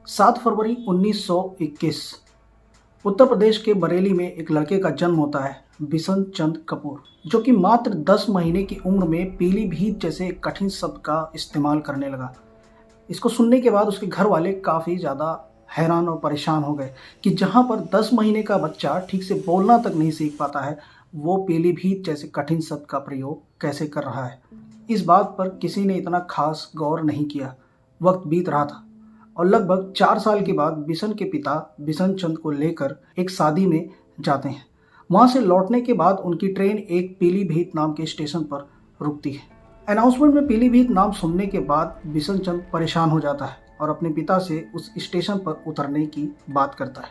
7 फरवरी 1921 उत्तर प्रदेश के बरेली में एक लड़के का जन्म होता है, बिशन चंद कपूर, जो कि मात्र 10 महीने की उम्र में पीलीभीत जैसे कठिन शब्द का इस्तेमाल करने लगा। इसको सुनने के बाद उसके घर वाले काफ़ी ज़्यादा हैरान और परेशान हो गए कि जहाँ पर 10 महीने का बच्चा ठीक से बोलना तक नहीं सीख पाता है, वो पीलीभीत जैसे कठिन शब्द का प्रयोग कैसे कर रहा है। इस बात पर किसी ने इतना खास गौर नहीं किया। वक्त बीत रहा था और लगभग 4 साल के बाद बिशन के पिता बिशन चंद को लेकर एक शादी में जाते हैं। वहाँ से लौटने के बाद उनकी ट्रेन एक पीलीभीत नाम के स्टेशन पर रुकती है। अनाउंसमेंट में पीलीभीत नाम सुनने के बाद बिशन चंद परेशान हो जाता है और अपने पिता से उस स्टेशन पर उतरने की बात करता है,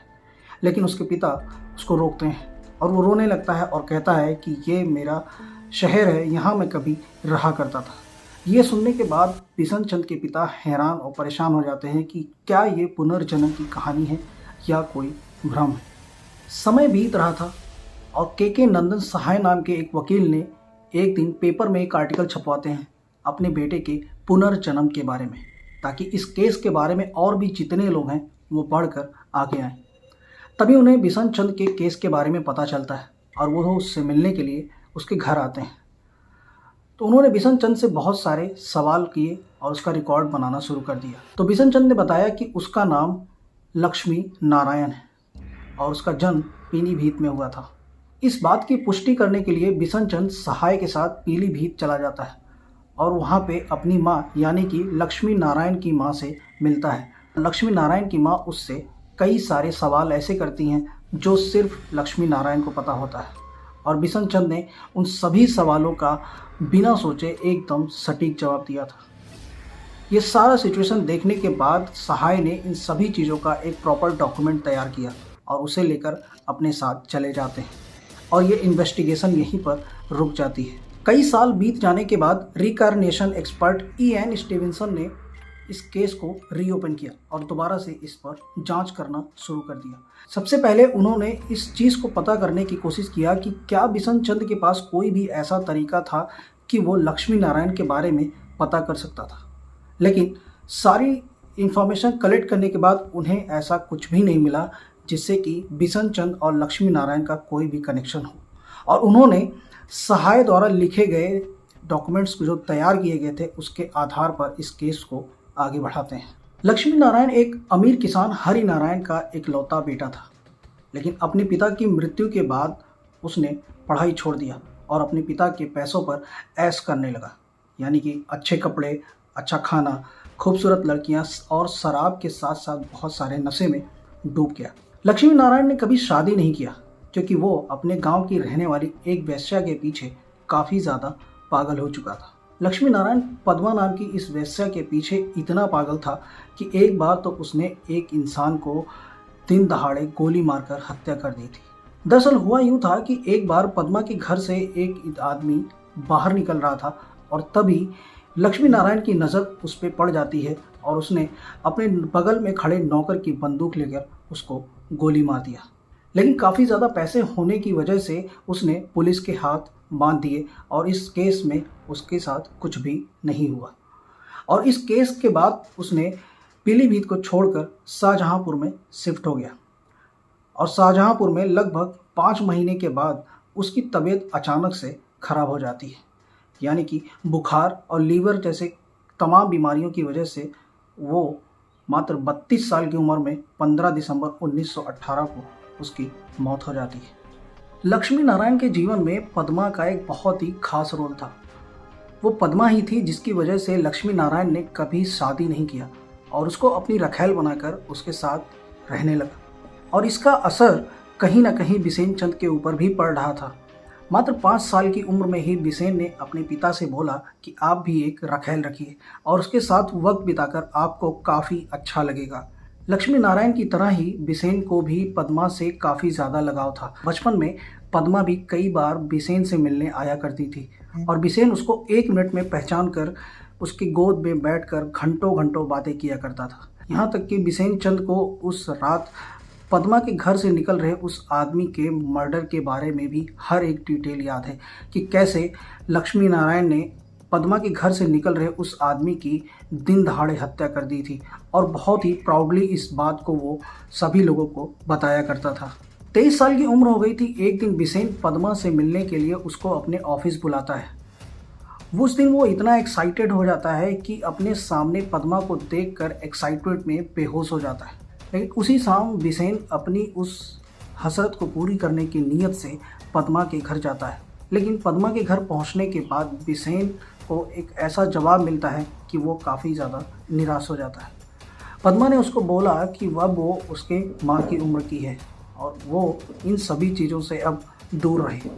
लेकिन उसके पिता उसको रोकते हैं और वो रोने लगता है और कहता है कि ये मेरा शहर है, यहाँ मैं कभी रहा करता था। ये सुनने के बाद बिशन चंद के पिता हैरान और परेशान हो जाते हैं कि क्या ये पुनर्जन्म की कहानी है या कोई भ्रम है। समय बीत रहा था और के नंदन सहाय नाम के एक वकील ने एक दिन पेपर में एक आर्टिकल छपवाते हैं अपने बेटे के पुनर्जन्म के बारे में, ताकि इस केस के बारे में और भी जितने लोग हैं वो पढ़कर आगे आएँ। तभी उन्हें बिशन चंद के केस के बारे में पता चलता है और वो उससे मिलने के लिए उसके घर आते हैं। तो उन्होंने बिशन चंद से बहुत सारे सवाल किए और उसका रिकॉर्ड बनाना शुरू कर दिया। तो बिशन चंद ने बताया कि उसका नाम लक्ष्मी नारायण है और उसका जन्म पीलीभीत में हुआ था। इस बात की पुष्टि करने के लिए बिशन चंद सहाय के साथ पीलीभीत चला जाता है और वहाँ पे अपनी माँ यानी कि लक्ष्मी नारायण की माँ से मिलता है। लक्ष्मी नारायण की माँ उससे कई सारे सवाल ऐसे करती हैं जो सिर्फ लक्ष्मी नारायण को पता होता है और बिशन चंद ने उन सभी सवालों का बिना सोचे एकदम सटीक जवाब दिया था। ये सारा सिचुएशन देखने के बाद सहाय ने इन सभी चीज़ों का एक प्रॉपर डॉक्यूमेंट तैयार किया और उसे लेकर अपने साथ चले जाते हैं और ये इन्वेस्टिगेशन यहीं पर रुक जाती है। कई साल बीत जाने के बाद रिकार्नेशन एक्सपर्ट E.N. स्टीवेंसन ने इस केस को रीओपन किया और दोबारा से इस पर जांच करना शुरू कर दिया। सबसे पहले उन्होंने इस चीज़ को पता करने की कोशिश किया कि क्या बिशन चंद के पास कोई भी ऐसा तरीका था कि वो लक्ष्मी नारायण के बारे में पता कर सकता था, लेकिन सारी इंफॉर्मेशन कलेक्ट करने के बाद उन्हें ऐसा कुछ भी नहीं मिला जिससे कि बिशन चंद और लक्ष्मी नारायण का कोई भी कनेक्शन हो। और उन्होंने सहाय द्वारा लिखे गए डॉक्यूमेंट्स जो तैयार किए गए थे उसके आधार पर इस केस को आगे बढ़ाते हैं। लक्ष्मी नारायण एक अमीर किसान हरि नारायण का इकलौता बेटा था, लेकिन अपने पिता की मृत्यु के बाद उसने पढ़ाई छोड़ दिया और अपने पिता के पैसों पर ऐश करने लगा, यानी कि अच्छे कपड़े, अच्छा खाना, खूबसूरत लड़कियां और शराब के साथ साथ बहुत सारे नशे में डूब गया। लक्ष्मी नारायण ने कभी शादी नहीं किया क्योंकि वो अपने गांव की रहने वाली एक वेश्या के पीछे काफ़ी ज़्यादा पागल हो चुका था। लक्ष्मी नारायण पद्मा नाम की इस वेश्या के पीछे इतना पागल था कि एक बार तो उसने एक इंसान को दिन दहाड़े गोली मारकर हत्या कर दी थी। दरअसल हुआ यूँ था कि एक बार पद्मा के घर से एक आदमी बाहर निकल रहा था और तभी लक्ष्मी नारायण की नज़र उस पर पड़ जाती है और उसने अपने बगल में खड़े नौकर की बंदूक लेकर उसको गोली मार दिया। लेकिन काफ़ी ज़्यादा पैसे होने की वजह से उसने पुलिस के हाथ बांध दिए और इस केस में उसके साथ कुछ भी नहीं हुआ। और इस केस के बाद उसने पीलीभीत को छोड़कर शाहजहांपुर में शिफ्ट हो गया और शाहजहांपुर में लगभग 5 महीने के बाद उसकी तबीयत अचानक से खराब हो जाती है, यानी कि बुखार और लीवर जैसे तमाम बीमारियों की वजह से वो मात्र 32 साल की उम्र में 15 दिसंबर 1918 को उसकी मौत हो जाती है। लक्ष्मी नारायण के जीवन में पद्मा का एक बहुत ही खास रोल था। वो पद्मा ही थी जिसकी वजह से लक्ष्मी नारायण ने कभी शादी नहीं किया और उसको अपनी रखैल बनाकर उसके साथ रहने लगा और इसका असर कहीं ना कहीं बिशन चंद के ऊपर भी पड़ रहा था। मात्र 5 साल की उम्र में ही बिशन ने अपने पिता से बोला कि आप भी एक रखैल रखिए और उसके साथ वक्त बिताकर आपको काफ़ी अच्छा लगेगा। लक्ष्मी नारायण की तरह ही बिशन को भी पद्मा से काफ़ी ज़्यादा लगाव था। बचपन में पद्मा भी कई बार बिशन से मिलने आया करती थी और बिशन उसको 1 मिनट में पहचान कर उसकी गोद में बैठकर घंटों घंटों बातें किया करता था। यहाँ तक कि बिशन चंद को उस रात पद्मा के घर से निकल रहे उस आदमी के मर्डर के बारे में भी हर एक डिटेल याद है कि कैसे लक्ष्मी नारायण ने पद्मा के घर से निकल रहे उस आदमी की दिन दहाड़े हत्या कर दी थी और बहुत ही प्राउडली इस बात को वो सभी लोगों को बताया करता था। 23 साल की उम्र हो गई थी। एक दिन बिसेन पद्मा से मिलने के लिए उसको अपने ऑफिस बुलाता है। उस दिन वो इतना एक्साइटेड हो जाता है कि अपने सामने पद्मा को देखकर एक्साइटमेंट में बेहोश हो जाता है। लेकिन उसी शाम बिसेन अपनी उस हसरत को पूरी करने की नीयत से पद्मा के घर जाता है। लेकिन पद्मा के घर पहुंचने के बाद बिसेन को एक ऐसा जवाब मिलता है कि वो काफ़ी ज़्यादा निराश हो जाता है। पद्मा ने उसको बोला कि वह वो उसके माँ की उम्र की है और वो इन सभी चीज़ों से अब दूर रहे।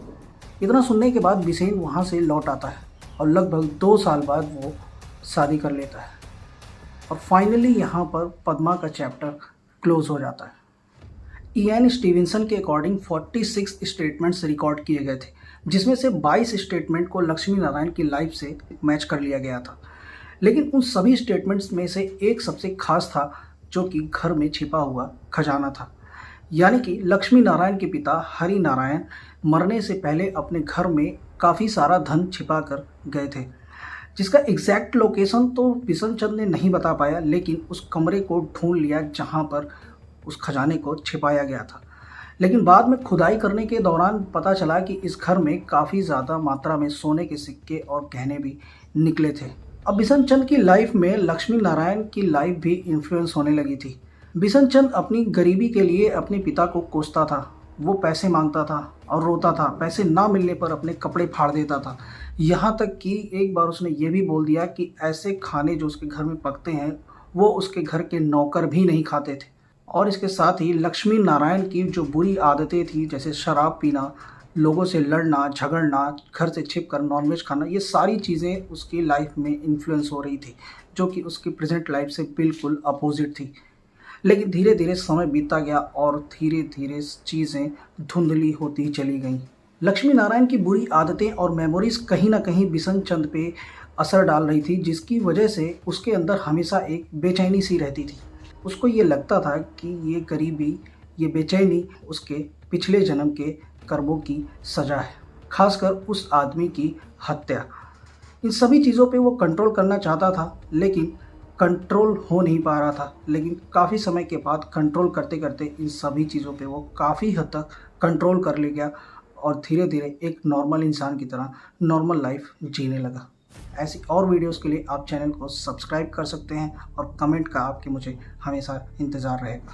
इतना सुनने के बाद बिसेन वहाँ से लौट आता है और लगभग 2 साल बाद वो शादी कर लेता है और फाइनली यहाँ पर पद्मा का चैप्टर क्लोज हो जाता है। इयान स्टीवेंसन के अकॉर्डिंग 46 स्टेटमेंट्स रिकॉर्ड किए गए थे, जिसमें से 22 स्टेटमेंट को लक्ष्मी नारायण की लाइफ से मैच कर लिया गया था। लेकिन उन सभी स्टेटमेंट्स में से एक सबसे खास था, जो कि घर में छिपा हुआ खजाना था। यानी कि लक्ष्मी नारायण के पिता हरि नारायण मरने से पहले अपने घर में काफ़ी सारा धन छिपा कर गए थे, जिसका एग्जैक्ट लोकेशन तो बिशन चंद ने नहीं बता पाया, लेकिन उस कमरे को ढूंढ लिया जहां पर उस खजाने को छिपाया गया था। लेकिन बाद में खुदाई करने के दौरान पता चला कि इस घर में काफ़ी ज़्यादा मात्रा में सोने के सिक्के और गहने भी निकले थे। अब बिशन चंद की लाइफ में लक्ष्मी नारायण की लाइफ भी इन्फ्लुएंस होने लगी थी। बिशन चंद अपनी गरीबी के लिए अपने पिता को कोसता था। वो पैसे मांगता था और रोता था। पैसे ना मिलने पर अपने कपड़े फाड़ देता था। यहाँ तक कि एक बार उसने ये भी बोल दिया कि ऐसे खाने जो उसके घर में पकते हैं वो उसके घर के नौकर भी नहीं खाते थे। और इसके साथ ही लक्ष्मी नारायण की जो बुरी आदतें थी, जैसे शराब पीना, लोगों से लड़ना झगड़ना, घर से छिपकर नॉनवेज खाना, ये सारी चीज़ें उसकी लाइफ में इन्फ्लुएंस हो रही थी, जो कि उसकी प्रेजेंट लाइफ से बिल्कुल अपोजिट थी। लेकिन धीरे धीरे समय बीतता गया और धीरे धीरे चीज़ें धुंधली होती चली गईं। लक्ष्मी नारायण की बुरी आदतें और मेमोरीज कहीं ना कहीं बिशन चंद पे असर डाल रही थी, जिसकी वजह से उसके अंदर हमेशा एक बेचैनी सी रहती थी। उसको ये लगता था कि ये गरीबी, ये बेचैनी उसके पिछले जन्म के कर्मों की सज़ा है, खासकर उस आदमी की हत्या। इन सभी चीज़ों पे वो कंट्रोल करना चाहता था, लेकिन कंट्रोल हो नहीं पा रहा था। लेकिन काफ़ी समय के बाद कंट्रोल करते करते इन सभी चीज़ों पे वो काफ़ी हद तक कंट्रोल कर ले गया और धीरे धीरे एक नॉर्मल इंसान की तरह नॉर्मल लाइफ जीने लगा। ऐसी और वीडियोस के लिए आप चैनल को सब्सक्राइब कर सकते हैं और कमेंट का आपके मुझे हमेशा इंतज़ार रहेगा।